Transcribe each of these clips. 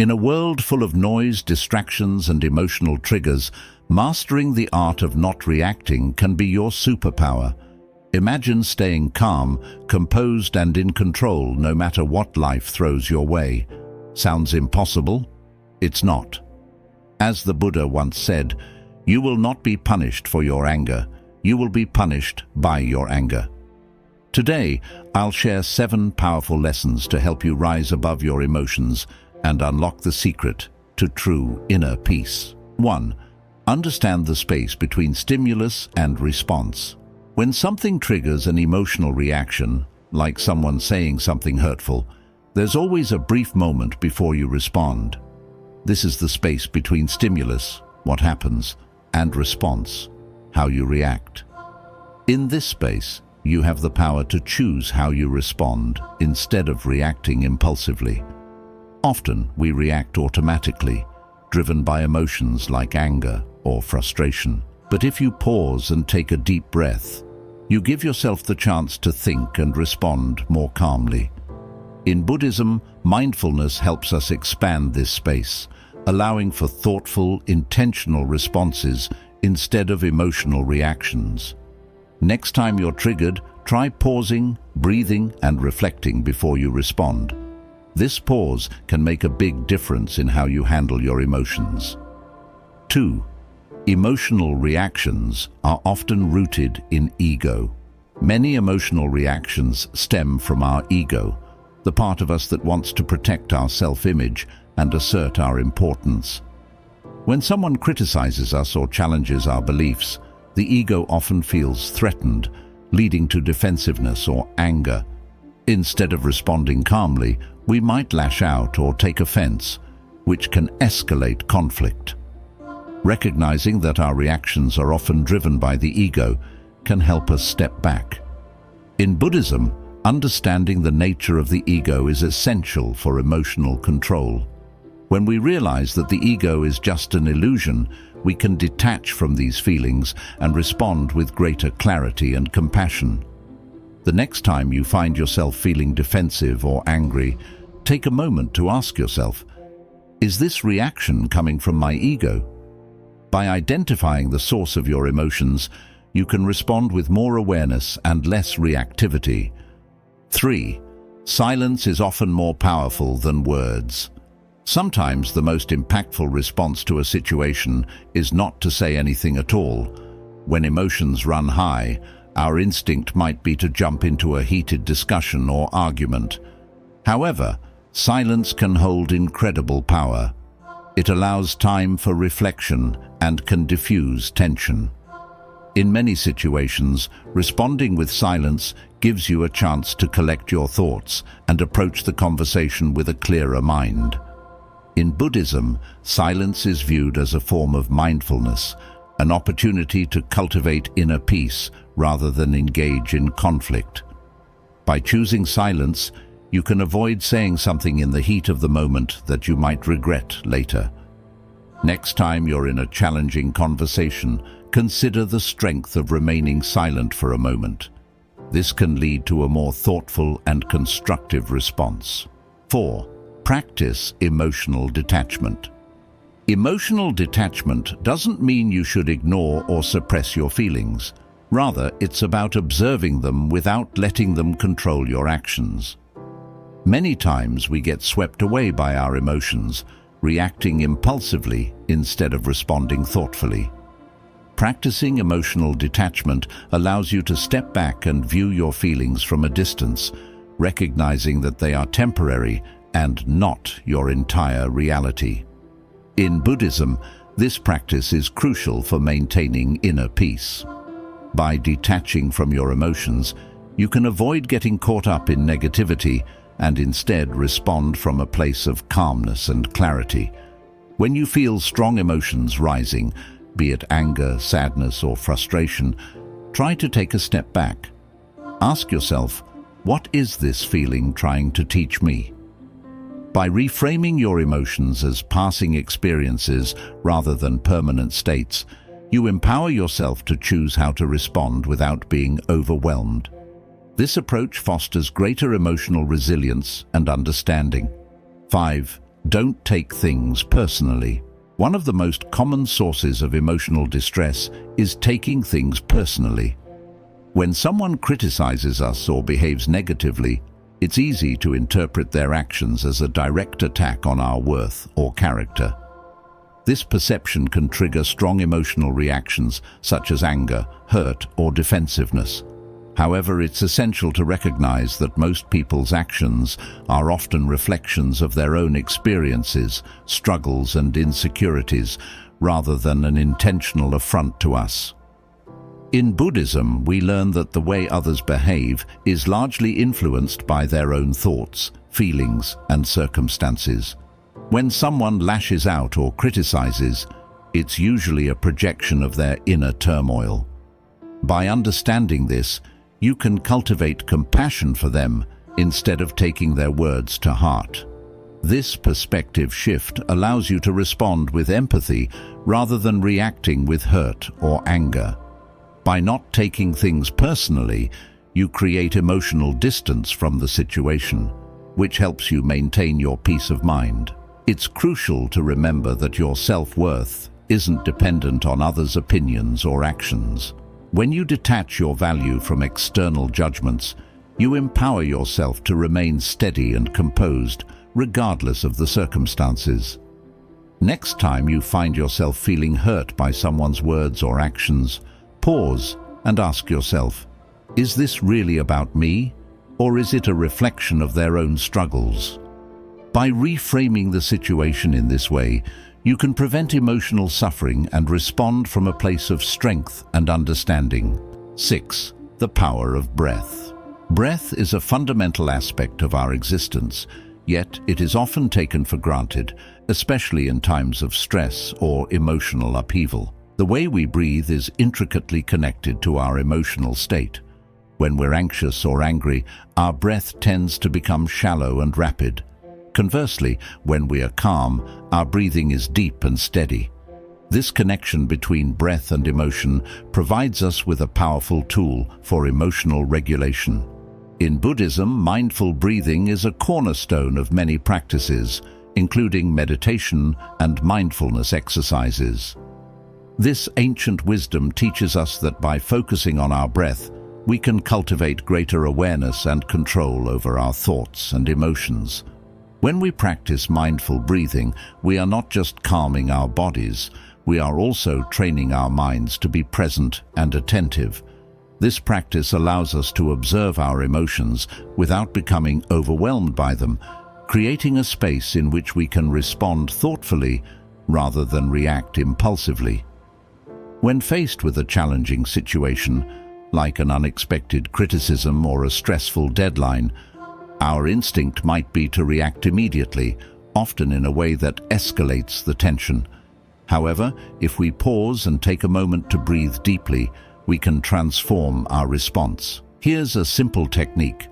In a world full of noise, distractions, and emotional triggers, mastering the art of not reacting can be your superpower. Imagine staying calm, composed, and in control no matter what life throws your way. Sounds impossible? It's not. As the Buddha once said, "You will not be punished for your anger. You will be punished by your anger." Today, I'll share 7 powerful lessons to help you rise above your emotions and unlock the secret to true inner peace. 1. Understand the space between stimulus and response. When something triggers an emotional reaction, like someone saying something hurtful, there's always a brief moment before you respond. This is the space between stimulus, what happens, and response, how you react. In this space, you have the power to choose how you respond instead of reacting impulsively. Often, we react automatically, driven by emotions like anger or frustration. But if you pause and take a deep breath, you give yourself the chance to think and respond more calmly. In Buddhism, mindfulness helps us expand this space, allowing for thoughtful, intentional responses instead of emotional reactions. Next time you're triggered, try pausing, breathing, and reflecting before you respond. This pause can make a big difference in how you handle your emotions. 2. Emotional reactions are often rooted in ego. Many emotional reactions stem from our ego, the part of us that wants to protect our self-image and assert our importance. When someone criticizes us or challenges our beliefs, the ego often feels threatened, leading to defensiveness or anger. Instead of responding calmly, we might lash out or take offense, which can escalate conflict. Recognizing that our reactions are often driven by the ego can help us step back. In Buddhism, understanding the nature of the ego is essential for emotional control. When we realize that the ego is just an illusion, we can detach from these feelings and respond with greater clarity and compassion. The next time you find yourself feeling defensive or angry, take a moment to ask yourself, is this reaction coming from my ego? By identifying the source of your emotions, you can respond with more awareness and less reactivity. 3. Silence is often more powerful than words. Sometimes the most impactful response to a situation is not to say anything at all. When emotions run high, our instinct might be to jump into a heated discussion or argument. However, silence can hold incredible power. It allows time for reflection and can diffuse tension. In many situations, responding with silence gives you a chance to collect your thoughts and approach the conversation with a clearer mind. In Buddhism, silence is viewed as a form of mindfulness, an opportunity to cultivate inner peace rather than engage in conflict. By choosing silence, you can avoid saying something in the heat of the moment that you might regret later. Next time you're in a challenging conversation, consider the strength of remaining silent for a moment. This can lead to a more thoughtful and constructive response. 4. Practice emotional detachment. Emotional detachment doesn't mean you should ignore or suppress your feelings. Rather, it's about observing them without letting them control your actions. Many times we get swept away by our emotions, reacting impulsively instead of responding thoughtfully. Practicing emotional detachment allows you to step back and view your feelings from a distance, recognizing that they are temporary and not your entire reality. In Buddhism, this practice is crucial for maintaining inner peace. By detaching from your emotions, you can avoid getting caught up in negativity and instead respond from a place of calmness and clarity. When you feel strong emotions rising, be it anger, sadness, or frustration, try to take a step back. Ask yourself, what is this feeling trying to teach me? By reframing your emotions as passing experiences rather than permanent states, you empower yourself to choose how to respond without being overwhelmed. This approach fosters greater emotional resilience and understanding. 5. Don't take things personally. One of the most common sources of emotional distress is taking things personally. When someone criticizes us or behaves negatively, it's easy to interpret their actions as a direct attack on our worth or character. This perception can trigger strong emotional reactions such as anger, hurt, or defensiveness. However, it's essential to recognize that most people's actions are often reflections of their own experiences, struggles, and insecurities, rather than an intentional affront to us. In Buddhism, we learn that the way others behave is largely influenced by their own thoughts, feelings, and circumstances. When someone lashes out or criticizes, it's usually a projection of their inner turmoil. By understanding this, you can cultivate compassion for them instead of taking their words to heart. This perspective shift allows you to respond with empathy rather than reacting with hurt or anger. By not taking things personally, you create emotional distance from the situation, which helps you maintain your peace of mind. It's crucial to remember that your self-worth isn't dependent on others' opinions or actions. When you detach your value from external judgments, you empower yourself to remain steady and composed, regardless of the circumstances. Next time you find yourself feeling hurt by someone's words or actions, pause and ask yourself, is this really about me, or is it a reflection of their own struggles? By reframing the situation in this way, you can prevent emotional suffering and respond from a place of strength and understanding. 6. The power of breath. Breath is a fundamental aspect of our existence, yet it is often taken for granted, especially in times of stress or emotional upheaval. The way we breathe is intricately connected to our emotional state. When we're anxious or angry, our breath tends to become shallow and rapid. Conversely, when we are calm, our breathing is deep and steady. This connection between breath and emotion provides us with a powerful tool for emotional regulation. In Buddhism, mindful breathing is a cornerstone of many practices, including meditation and mindfulness exercises. This ancient wisdom teaches us that by focusing on our breath, we can cultivate greater awareness and control over our thoughts and emotions. When we practice mindful breathing, we are not just calming our bodies, we are also training our minds to be present and attentive. This practice allows us to observe our emotions without becoming overwhelmed by them, creating a space in which we can respond thoughtfully rather than react impulsively. When faced with a challenging situation, like an unexpected criticism or a stressful deadline, our instinct might be to react immediately, often in a way that escalates the tension. However, if we pause and take a moment to breathe deeply, we can transform our response. Here's a simple technique.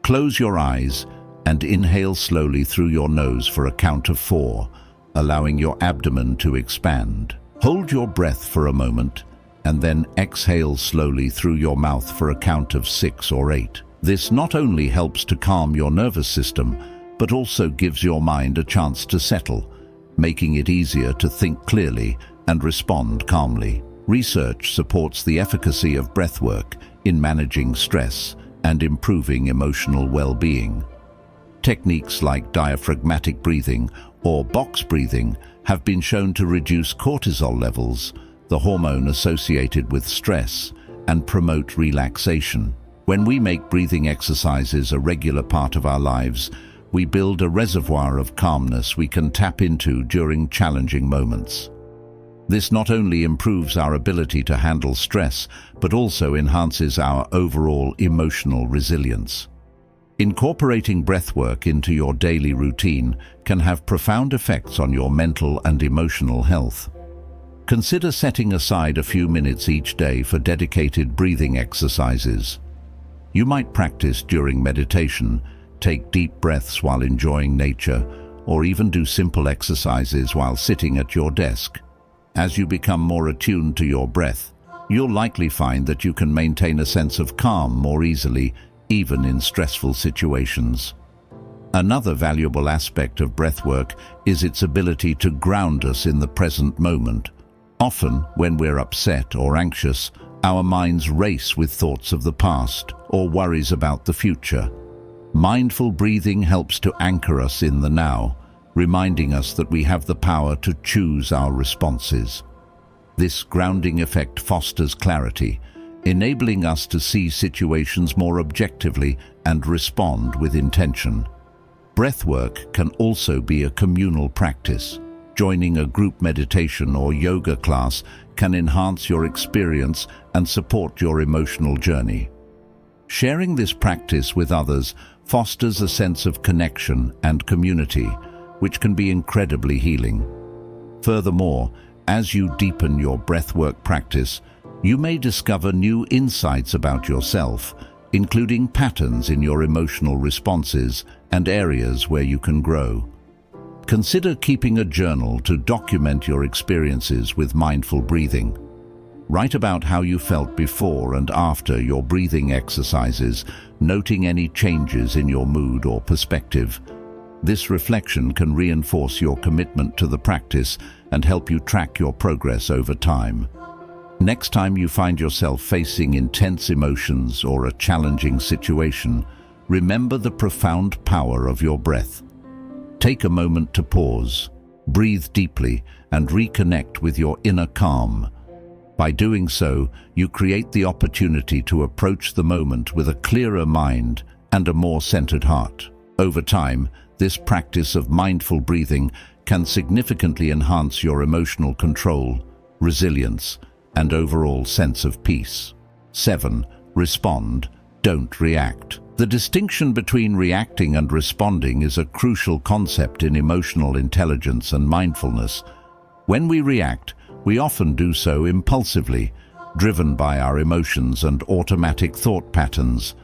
Close your eyes and inhale slowly through your nose for a count of 4, allowing your abdomen to expand. Hold your breath for a moment and then exhale slowly through your mouth for a count of 6 or 8. This not only helps to calm your nervous system, but also gives your mind a chance to settle, making it easier to think clearly and respond calmly. Research supports the efficacy of breathwork in managing stress and improving emotional well-being. Techniques like diaphragmatic breathing or box breathing have been shown to reduce cortisol levels, the hormone associated with stress, and promote relaxation. When we make breathing exercises a regular part of our lives, we build a reservoir of calmness we can tap into during challenging moments. This not only improves our ability to handle stress, but also enhances our overall emotional resilience. Incorporating breathwork into your daily routine can have profound effects on your mental and emotional health. Consider setting aside a few minutes each day for dedicated breathing exercises. You might practice during meditation, take deep breaths while enjoying nature, or even do simple exercises while sitting at your desk. As you become more attuned to your breath, you'll likely find that you can maintain a sense of calm more easily, even in stressful situations. Another valuable aspect of breathwork is its ability to ground us in the present moment. Often, when we're upset or anxious, our minds race with thoughts of the past or worries about the future. Mindful breathing helps to anchor us in the now, reminding us that we have the power to choose our responses. This grounding effect fosters clarity, enabling us to see situations more objectively and respond with intention. Breathwork can also be a communal practice. Joining a group meditation or yoga class can enhance your experience and support your emotional journey. Sharing this practice with others fosters a sense of connection and community, which can be incredibly healing. Furthermore, as you deepen your breathwork practice, you may discover new insights about yourself, including patterns in your emotional responses and areas where you can grow. Consider keeping a journal to document your experiences with mindful breathing. Write about how you felt before and after your breathing exercises, noting any changes in your mood or perspective. This reflection can reinforce your commitment to the practice and help you track your progress over time. Next time you find yourself facing intense emotions or a challenging situation, remember the profound power of your breath. Take a moment to pause, breathe deeply, and reconnect with your inner calm. By doing so, you create the opportunity to approach the moment with a clearer mind and a more centered heart. Over time, this practice of mindful breathing can significantly enhance your emotional control, resilience, and overall sense of peace. 7. Respond, don't react. The distinction between reacting and responding is a crucial concept in emotional intelligence and mindfulness. When we react, we often do so impulsively, driven by our emotions and automatic thought patterns.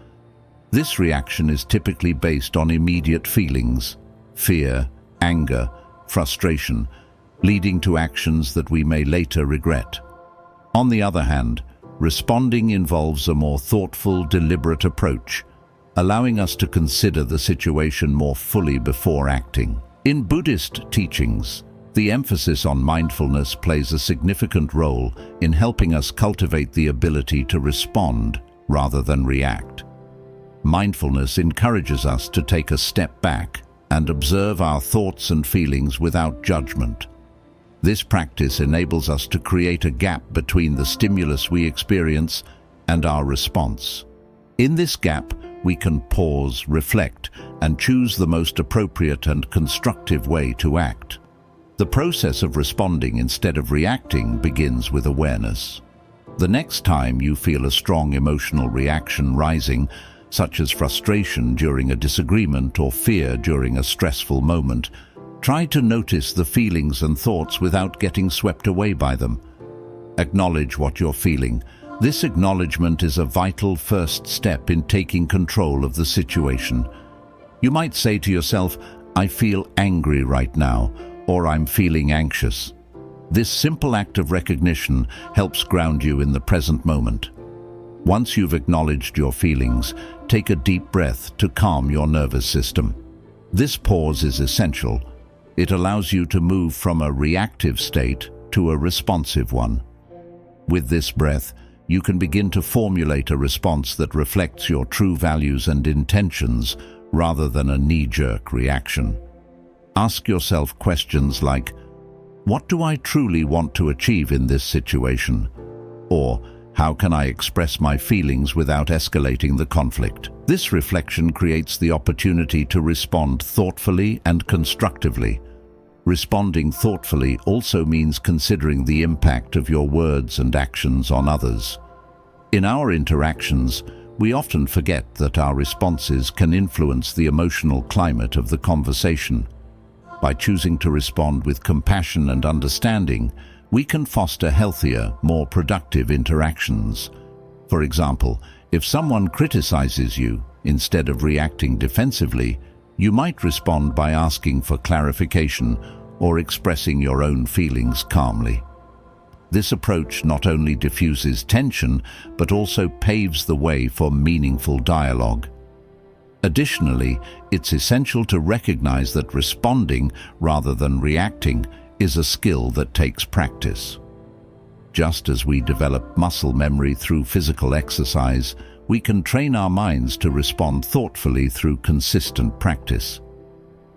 This reaction is typically based on immediate feelings, fear, anger, frustration, leading to actions that we may later regret. On the other hand, responding involves a more thoughtful, deliberate approach, allowing us to consider the situation more fully before acting. In Buddhist teachings, the emphasis on mindfulness plays a significant role in helping us cultivate the ability to respond rather than react. Mindfulness encourages us to take a step back and observe our thoughts and feelings without judgment. This practice enables us to create a gap between the stimulus we experience and our response. In this gap, we can pause, reflect, and choose the most appropriate and constructive way to act. The process of responding instead of reacting begins with awareness. The next time you feel a strong emotional reaction rising, such as frustration during a disagreement or fear during a stressful moment, try to notice the feelings and thoughts without getting swept away by them. Acknowledge what you're feeling. This acknowledgement is a vital first step in taking control of the situation. You might say to yourself, "I feel angry right now," or "I'm feeling anxious." This simple act of recognition helps ground you in the present moment. Once you've acknowledged your feelings, take a deep breath to calm your nervous system. This pause is essential. It allows you to move from a reactive state to a responsive one. With this breath, you can begin to formulate a response that reflects your true values and intentions rather than a knee-jerk reaction. Ask yourself questions like, "What do I truly want to achieve in this situation?" Or, "How can I express my feelings without escalating the conflict?" This reflection creates the opportunity to respond thoughtfully and constructively. Responding thoughtfully also means considering the impact of your words and actions on others. In our interactions, we often forget that our responses can influence the emotional climate of the conversation. By choosing to respond with compassion and understanding, we can foster healthier, more productive interactions. For example, if someone criticizes you, instead of reacting defensively, you might respond by asking for clarification or expressing your own feelings calmly. This approach not only diffuses tension, but also paves the way for meaningful dialogue. Additionally, it's essential to recognize that responding rather than reacting is a skill that takes practice. Just as we develop muscle memory through physical exercise, we can train our minds to respond thoughtfully through consistent practice.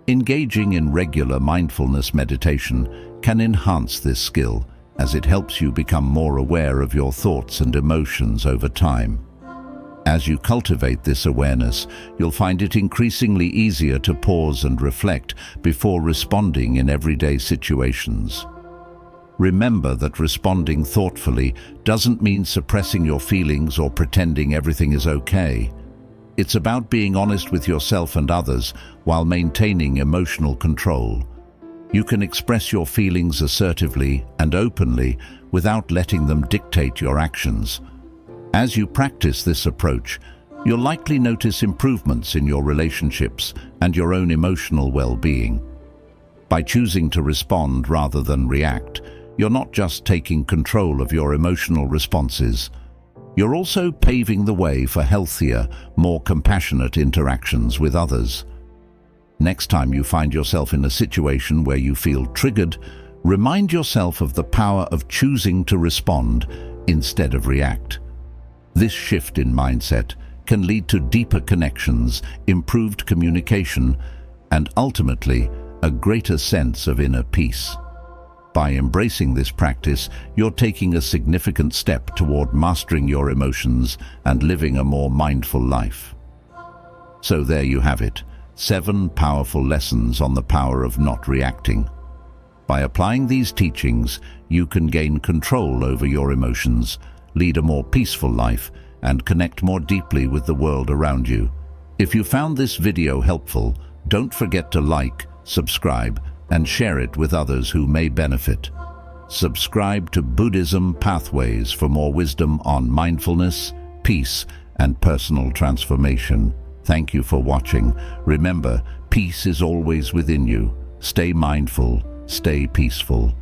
Engaging in regular mindfulness meditation can enhance this skill, as it helps you become more aware of your thoughts and emotions over time. As you cultivate this awareness, you'll find it increasingly easier to pause and reflect before responding in everyday situations. Remember that responding thoughtfully doesn't mean suppressing your feelings or pretending everything is okay. It's about being honest with yourself and others while maintaining emotional control. You can express your feelings assertively and openly without letting them dictate your actions. As you practice this approach, you'll likely notice improvements in your relationships and your own emotional well-being. By choosing to respond rather than react, you're not just taking control of your emotional responses, you're also paving the way for healthier, more compassionate interactions with others. Next time you find yourself in a situation where you feel triggered, remind yourself of the power of choosing to respond instead of react. This shift in mindset can lead to deeper connections, improved communication, and ultimately, a greater sense of inner peace. By embracing this practice, you're taking a significant step toward mastering your emotions and living a more mindful life. So there you have it, 7 powerful lessons on the power of not reacting. By applying these teachings, you can gain control over your emotions, lead a more peaceful life, and connect more deeply with the world around you. If you found this video helpful, don't forget to like, subscribe, and share it with others who may benefit. Subscribe to Buddhism Pathways for more wisdom on mindfulness, peace, and personal transformation. Thank you for watching. Remember, peace is always within you. Stay mindful, stay peaceful.